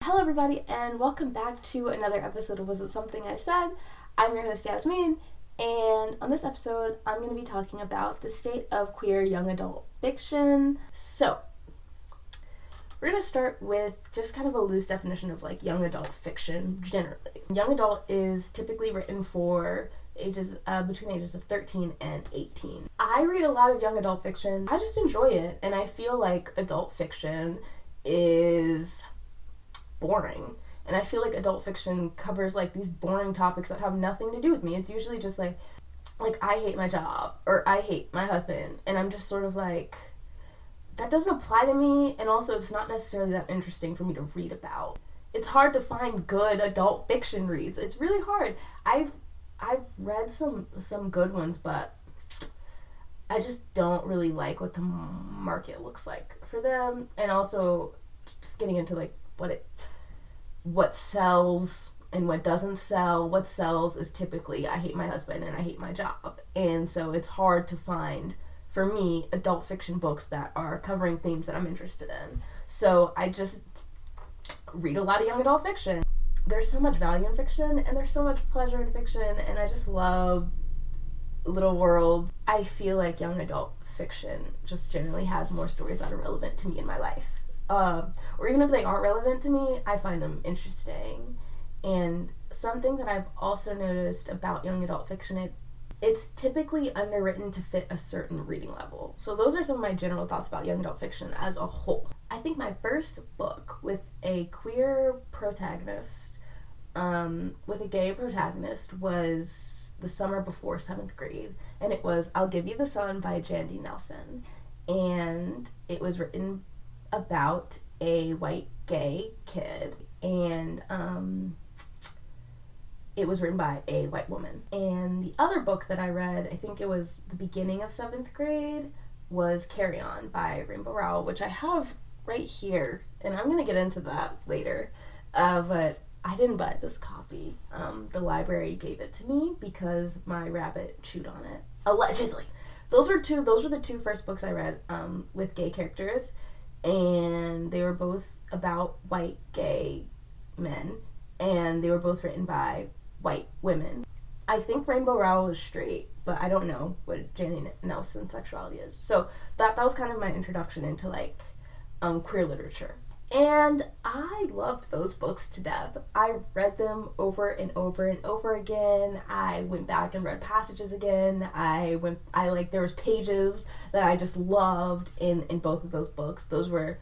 Hello everybody and welcome back to another episode of Was It Something I Said? I'm your host Yasmin, and on this episode I'm going to be talking about the state of queer young adult fiction. So, we're going to start with just kind of a loose definition of young adult fiction generally. Young adult is typically written for ages between the ages of 13 and 18. I read a lot of young adult fiction. I just enjoy it, and I feel like adult fiction is boring, and I feel like adult fiction covers these boring topics that have nothing to do with me. It's usually just like I hate my job or I hate my husband, and I'm just sort of that doesn't apply to me, and also it's not necessarily that interesting for me to read about. It's hard to find good adult fiction reads. It's really hard. I've read some good ones, but I just don't really like what the market looks like for them, and also just getting into what sells and what doesn't sell. What sells is typically I hate my husband and I hate my job, and so it's hard to find, for me, adult fiction books that are covering themes that I'm interested in. So I just read a lot of young adult fiction. There's so much value in fiction, and there's so much pleasure in fiction, and I just love little worlds. I feel like young adult fiction just generally has more stories that are relevant to me in my life. Or even if they aren't relevant to me, I find them interesting. And something that I've also noticed about young adult fiction, it's typically underwritten to fit a certain reading level. So those are some of my general thoughts about young adult fiction as a whole. I think my first book with a queer protagonist, with a gay protagonist, was the summer before 7th grade, and it was I'll Give You the Sun by Jandy Nelson. And it was written about a white gay kid, and it was written by a white woman. And the other book that I read, I think it was the beginning of 7th grade, was Carry On by Rainbow Rowell, which I have right here, and I'm going to get into that later, but I didn't buy this copy. The library gave it to me because my rabbit chewed on it, allegedly. Those were the two first books I read with gay characters, and they were both about white gay men, and they were both written by white women. I think Rainbow Rowell is straight, but I don't know what Jandy Nelson's sexuality is. So that was kind of my introduction into queer literature. And I loved those books to death. I read them over and over and over again. I went back and read passages again. There was pages that I just loved in both of those books. Those were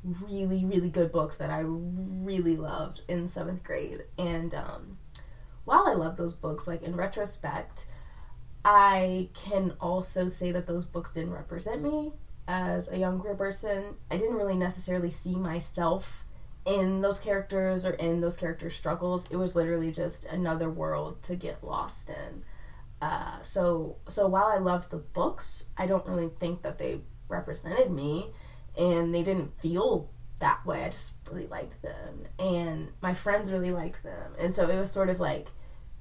really, really good books that I really loved in 7th grade. And while I love those books, in retrospect, I can also say that those books didn't represent me as a young queer person. I didn't really necessarily see myself in those characters or in those characters' struggles. It was literally just another world to get lost in. So while I loved the books, I don't really think that they represented me, and they didn't feel that way. I just really liked them, and my friends really liked them, and so it was sort of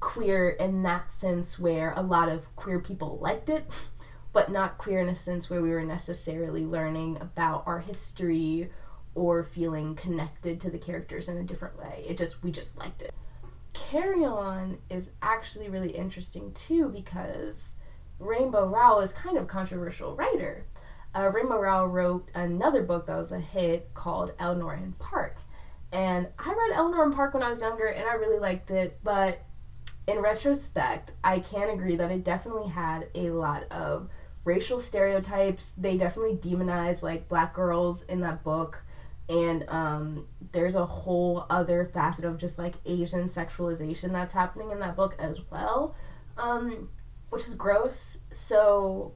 queer in that sense where a lot of queer people liked it, but not queer in a sense where we were necessarily learning about our history or feeling connected to the characters in a different way. We just liked it. Carry On is actually really interesting too, because Rainbow Rowell is kind of a controversial writer. Rainbow Rowell wrote another book that was a hit called Eleanor and Park. And I read Eleanor and Park when I was younger, and I really liked it, but in retrospect, I can agree that it definitely had a lot of racial stereotypes. They definitely demonize black girls in that book, and there's a whole other facet of just Asian sexualization that's happening in that book as well, which is gross. So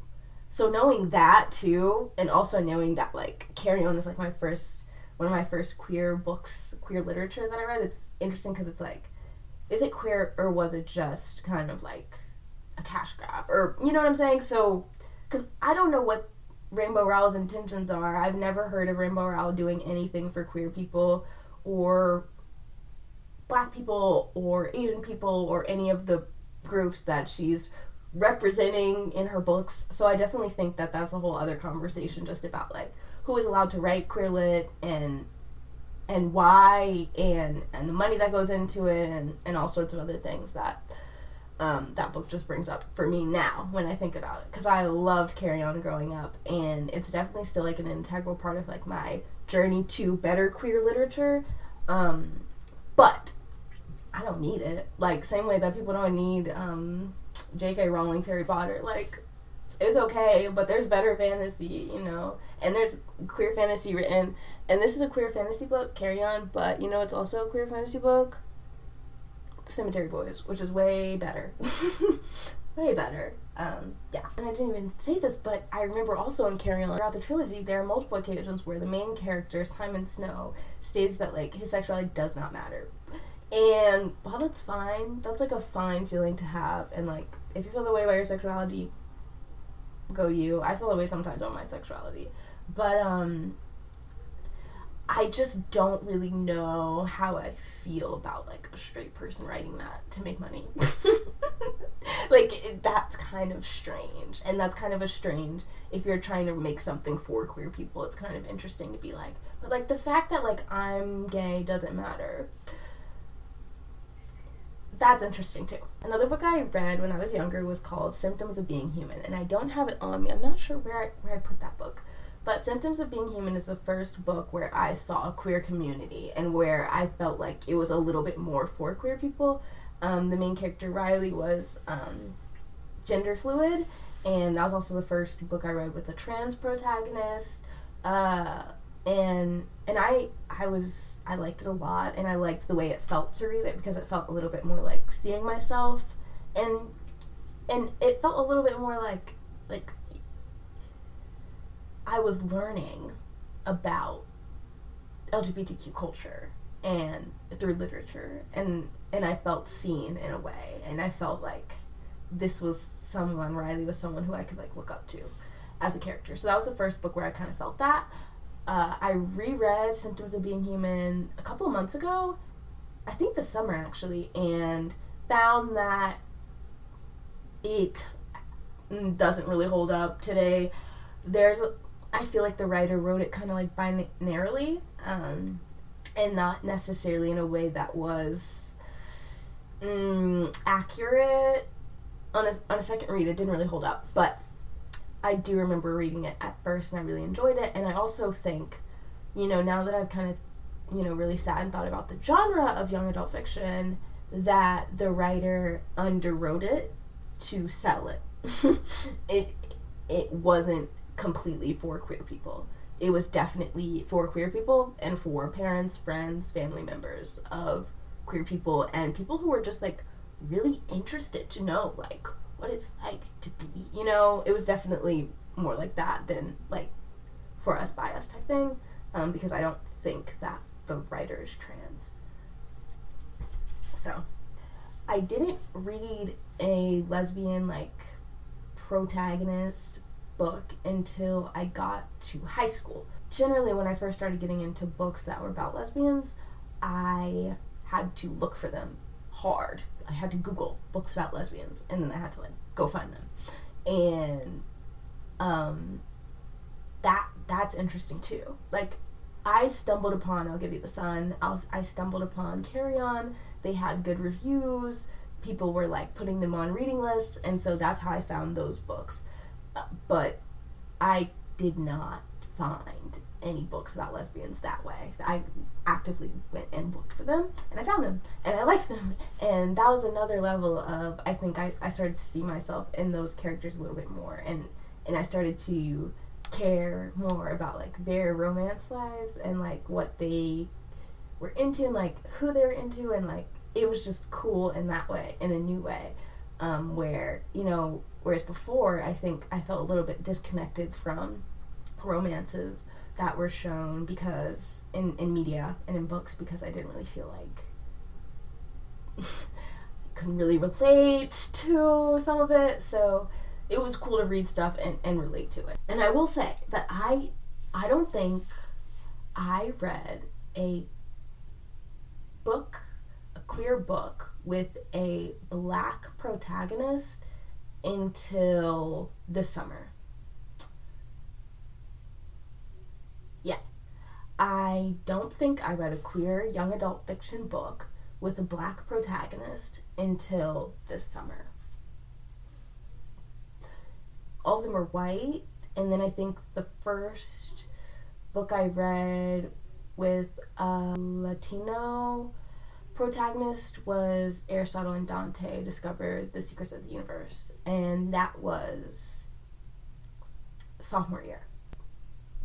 knowing that too, and also knowing that Carry On is one of my first queer books, queer literature that I read, it's interesting because it's is it queer, or was it just kind of a cash grab, or you know what I'm saying? So because I don't know what Rainbow Rowell's intentions are. I've never heard of Rainbow Rowell doing anything for queer people or black people or Asian people or any of the groups that she's representing in her books. So I definitely think that that's a whole other conversation just about who is allowed to write queer lit and and why, and the money that goes into it, and all sorts of other things that that book just brings up for me now when I think about it, because I loved Carry On growing up, and it's definitely still like an integral part of like my journey to better queer literature, but I don't need it, like same way that people don't need J.K. Rowling's Harry Potter. Like, it's okay, but there's better fantasy, you know, and there's queer fantasy written, and this is a queer fantasy book, Carry On, but you know it's also a queer fantasy book, Cemetery Boys, which is way better. Way better. Yeah. And I didn't even say this, but I remember also in Carry On, throughout the trilogy, there are multiple occasions where the main character, Simon Snow, states that, like, his sexuality does not matter. And while that's fine, that's, like, a fine feeling to have, and, like, if you feel the way about your sexuality, go you. I feel the way sometimes about my sexuality. But, I just don't really know how I feel about, like, a straight person writing that to make money. Like, that's kind of strange. And that's kind of a strange, if you're trying to make something for queer people, it's kind of interesting to be like, but, like, the fact that, like, I'm gay doesn't matter. That's interesting, too. Another book I read when I was younger was called Symptoms of Being Human, and I don't have it on me. I'm not sure where I put that book. But Symptoms of Being Human is the first book where I saw a queer community and where I felt like it was a little bit more for queer people. The main character, Riley, was gender fluid, and that was also the first book I read with a trans protagonist. And I liked it a lot, and I liked the way it felt to read it because it felt a little bit more like seeing myself, and it felt a little bit more like I was learning about LGBTQ culture and through literature, and I felt seen in a way, and I felt like this was someone, Riley was someone who I could like look up to as a character. So that was the first book where I kind of felt that. I reread Symptoms of Being Human a couple of months ago, I think this summer actually, and found that it doesn't really hold up today. I feel like the writer wrote it kind of like binarily, and not necessarily in a way that was accurate. On a second read, it didn't really hold up, but I do remember reading it at first, and I really enjoyed it. And I also think, you know, now that I've kind of, you know, really sat and thought about the genre of young adult fiction, that the writer underwrote it to sell it. It wasn't completely for queer people. It was definitely for queer people and for parents, friends, family members of queer people, and people who were just like really interested to know like what it's like to be, you know. It was definitely more like that than like for us by us type thing, because I don't think that the writer is trans. So I didn't read a lesbian like protagonist book until I got to high school. Generally, when I first started getting into books that were about lesbians, I had to look for them hard. I had to Google books about lesbians, and then I had to like go find them. And that's interesting too. Like, I stumbled upon I'll Give You the Sun. I stumbled upon Carry On. They had good reviews. People were like putting them on reading lists, and so that's how I found those books. But I did not find any books about lesbians that way. I actively went and looked for them, and I found them, and I liked them, and that was another level of, I think I started to see myself in those characters a little bit more, and I started to care more about like their romance lives and like what they were into and like who they were into, and like it was just cool in that way, in a new way, where, you know, whereas before I think I felt a little bit disconnected from romances that were shown because in media and in books, because I didn't really feel like couldn't really relate to some of it. So it was cool to read stuff and relate to it. And I will say that I don't think I read a queer book with a black protagonist until this summer. Yeah. I I don't think I read a queer young adult fiction book with a black protagonist until this summer. All of them are white, and then I think the first book I read with a Latino protagonist was Aristotle and Dante Discovered the Secrets of the Universe, and that was sophomore year.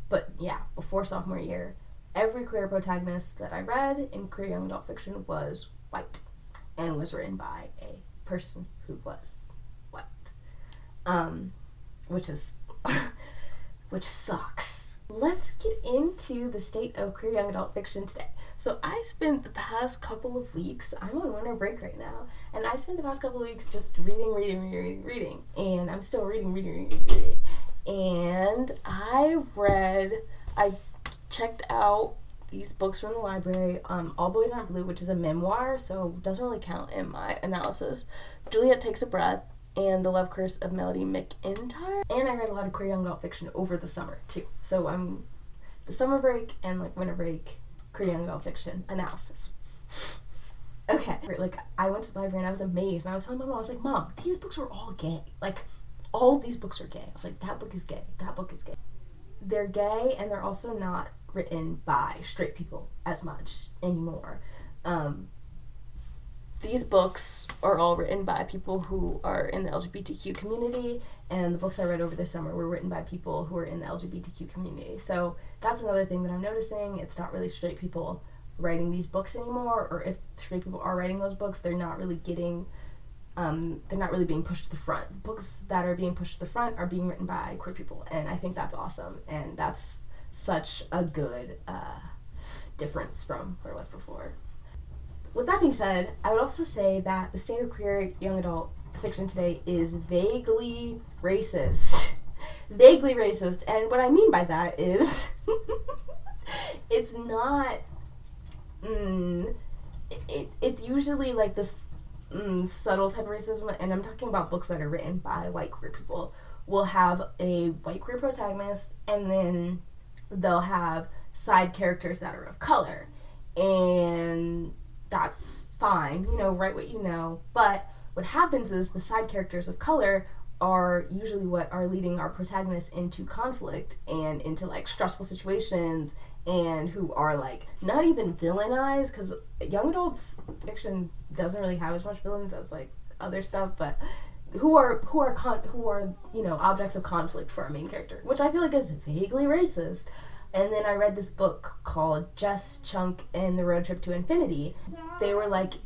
But yeah, before sophomore year, every queer protagonist that I read in queer young adult fiction was white and was written by a person who was white. Which sucks. Let's get into the state of queer young adult fiction today. So I spent the past couple of weeks, I'm on winter break right now, and I spent the past couple of weeks just reading, and I'm still reading. And I checked out these books from the library. All Boys Aren't Blue, which is a memoir, so it doesn't really count in my analysis. Juliet Takes a Breath, and The Love Curse of Melody McIntyre. And I read a lot of queer young adult fiction over the summer, too. So I'm the summer break and, winter break queer young adult fiction analysis. Okay. I went to the library and I was amazed. And I was telling my mom, I was like, Mom, these books are all gay. All of these books are gay. I was like, that book is gay. That book is gay. They're gay, and they're also not written by straight people as much anymore. These books are all written by people who are in the LGBTQ community, and the books I read over the summer were written by people who are in the LGBTQ community. So that's another thing that I'm noticing. It's not really straight people writing these books anymore, or if straight people are writing those books, they're not really being pushed to the front. The books that are being pushed to the front are being written by queer people, and I think that's awesome, and that's such a good difference from where it was before. With that being said, I would also say that the state of queer young adult fiction today is vaguely racist. Vaguely racist, and what I mean by that is it's not it's usually this subtle type of racism, and I'm talking about books that are written by white queer people. Will have a white queer protagonist, and then they'll have side characters that are of color, and that's fine, write what you know. But what happens is the side characters of color are usually what are leading our protagonists into conflict and into stressful situations, and who are not even villainized, because young adults fiction doesn't really have as much villains as other stuff, but who are objects of conflict for our main character, which I feel is vaguely racist. And then I read this book called Jess, Chunk, and the Road Trip to Infinity. They were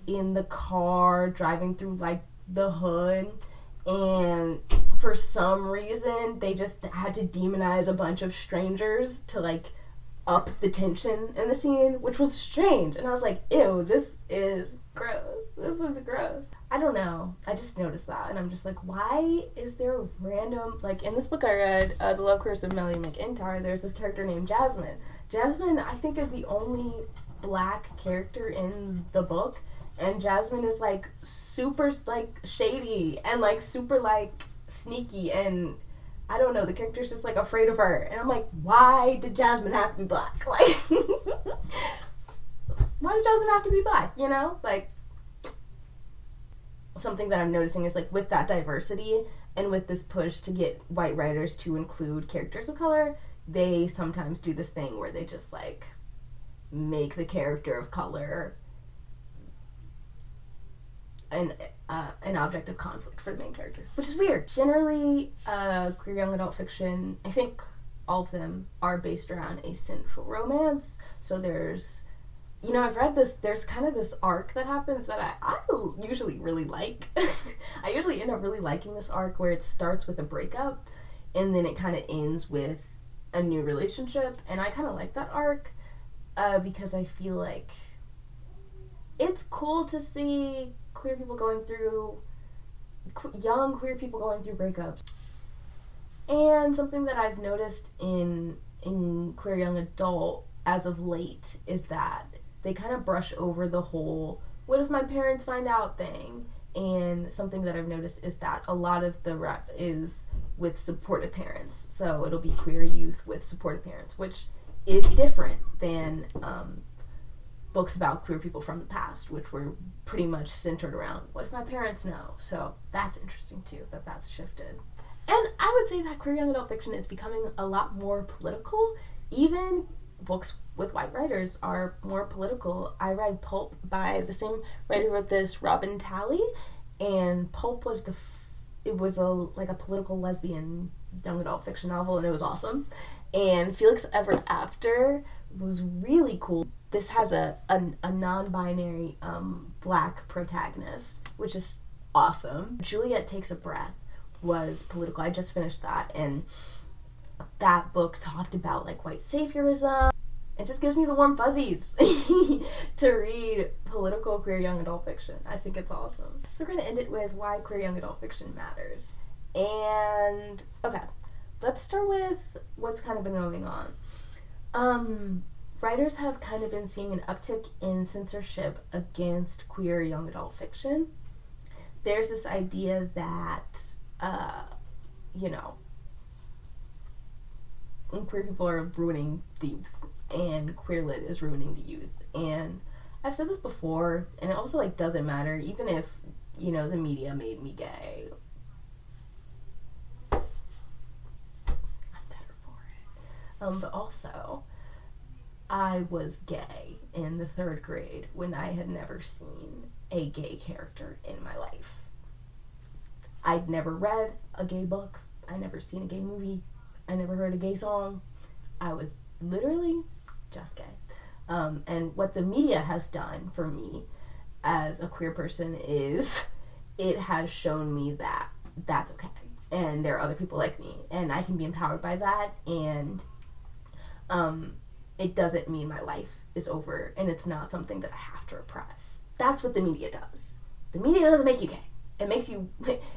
in the car driving through the hood, and for some reason they just had to demonize a bunch of strangers to up the tension in the scene, which was strange. And I was like, ew, this is gross. This is gross. I don't know. I just noticed that, and I'm just why is there a random, in this book I read, The Love Curse of Melody McIntyre, there's this character named Jasmine. Jasmine, I think, is the only black character in the book, and Jasmine is super shady and super sneaky, and I don't know, the character's just afraid of her, and I'm why did Jasmine have to be black? Why did Jasmine have to be black, something that I'm noticing is with that diversity and with this push to get white writers to include characters of color, they sometimes do this thing where they just make the character of color an object of conflict for the main character, which is weird. Generally, queer young adult fiction, I think all of them are based around a sinful romance. So there's, I've read this, there's kind of this arc that happens that I usually really like. I usually end up really liking this arc where it starts with a breakup and then it kind of ends with a new relationship, and I kind of like that arc because I feel it's cool to see queer people going through, young queer people going through breakups. And something that I've noticed in queer young adult as of late is that they kind of brush over the whole what if my parents find out thing. And something that I've noticed is that a lot of the rep is with supportive parents. So it'll be queer youth with supportive parents, which is different than books about queer people from the past, which were pretty much centered around what if my parents know. So that's interesting too, that's shifted. And I would say that queer young adult fiction is becoming a lot more political. Even books with white writers are more political. I read Pulp by the same writer who wrote this, Robin Talley, and Pulp was it was a political lesbian young adult fiction novel, and it was awesome. And Felix Ever After was really cool. This has a non-binary black protagonist, which is awesome. Juliet Takes a Breath was political. I just finished that, and that book talked about like white saviorism. It just gives me the warm fuzzies to read political queer young adult fiction. I think it's awesome. So we're going to end it with why queer young adult fiction matters. And okay, let's start with what's kind of been going on. Writers have kind of been seeing an uptick in censorship against queer young adult fiction. There's this idea that, queer people are ruining the youth, and queer lit is ruining the youth. And I've said this before, and it also doesn't matter, even if, the media made me gay. I'm better for it. But also, I was gay in the 3rd grade when I had never seen a gay character in my life. I'd never read a gay book. I never seen a gay movie. I never heard a gay song. I was literally just gay. And what the media has done for me as a queer person is it has shown me that that's okay. And there are other people like me. And I can be empowered by that. And it doesn't mean my life is over. And it's not something that I have to repress. That's what the media does. The media doesn't make you gay. It makes you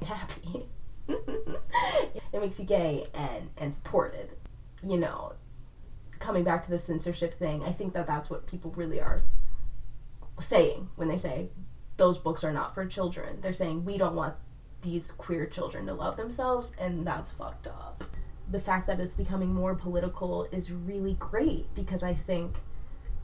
happy. It makes you gay and supported. Coming back to the censorship thing, I think that that's what people really are saying when they say those books are not for children. They're saying we don't want these queer children to love themselves, and that's fucked up. The fact that it's becoming more political is really great, because I think,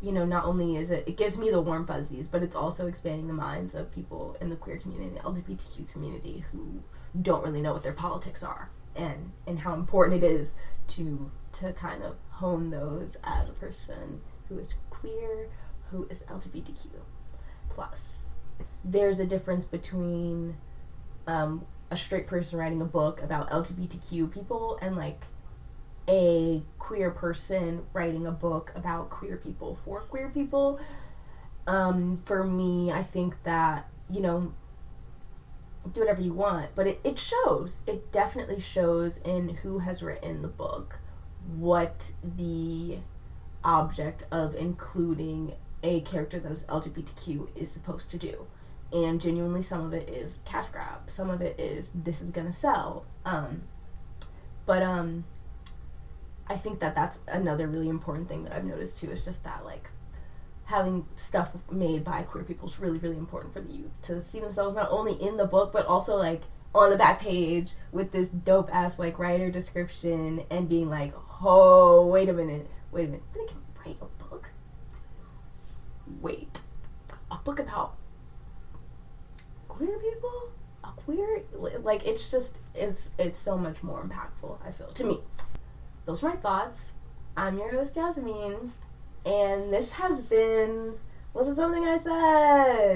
not only is it gives me the warm fuzzies, but it's also expanding the minds of people in the queer community, the LGBTQ community, who don't really know what their politics are, and how important it is to kind of hone those as a person who is queer, who is LGBTQ plus. There's a difference between a straight person writing a book about LGBTQ people and a queer person writing a book about queer people for queer people. For me, I think that, do whatever you want, but it shows. It definitely shows in who has written the book what the object of including a character that is LGBTQ is supposed to do. And genuinely, some of it is cash grab. Some of it is, this is gonna sell. But I think that that's another really important thing that I've noticed too, is just that having stuff made by queer people is really, really important for the youth to see themselves not only in the book, but also on the back page with this dope ass writer description, and being oh, wait a minute, I can write a book? Wait, a book about queer people? A queer, it's just, it's so much more impactful, I feel, to me. Those are my thoughts. I'm your host, Yasmin, and this has been, was it something I said?